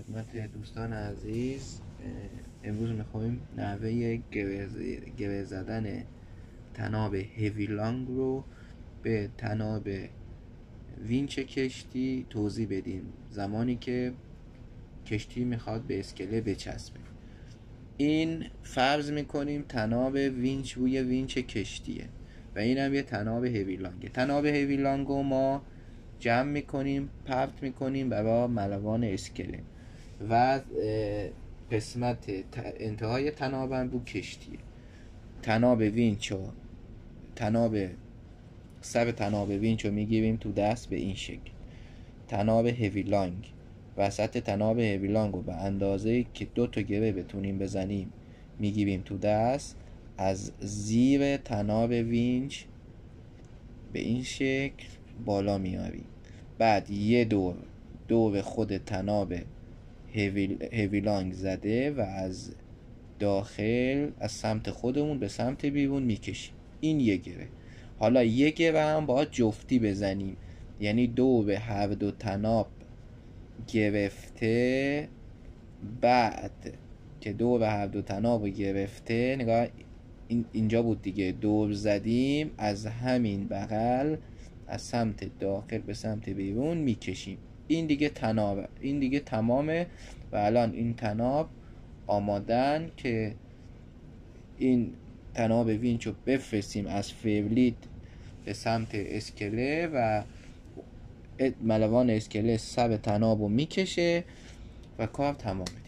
خدمت دوستان عزیز، امروز میخوایم نحوه گره زدن تناب هیوی لانگ رو به تناب وینچ کشتی توضیح بدیم زمانی که کشتی میخواد به اسکله بچسبه. این فرض میکنیم تناب وینچ روی وینچ کشتیه و این هم یه تناب هیوی لانگه. تناب هیوی لانگ رو ما جمع میکنیم، پرت میکنیم برای ملوان اسکله و قسمت انتهای تناب هم رو کشتیه. تناب وینچ و سر تناب وینچ رو میگیریم تو دست به این شکل. تناب هیوی لانگ وسط تناب هیوی لانگ رو به اندازه که 2 تا گره بتونیم بزنیم میگیریم تو دست، از زیر تناب وینچ به این شکل بالا میاریم. بعد یه دور خود تناب هیوی لانگ زده و از داخل از سمت خودمون به سمت بیرون میکشیم. این یه گره. حالا یه گره هم باید جفتی بزنیم، یعنی دور هر دو تناب گرفته. بعد که دور هر دو تناب گرفته، نگاه اینجا بود دیگه، دور زدیم از همین بغل از سمت داخل به سمت بیرون میکشیم. این دیگه تناب، این دیگه تمامه و الان این تناب آمادن که این تناب وینچ رو بفرستیم از فیولید به سمت اسکله و ملوان اسکله سر تناب رو میکشه و کار تمامه.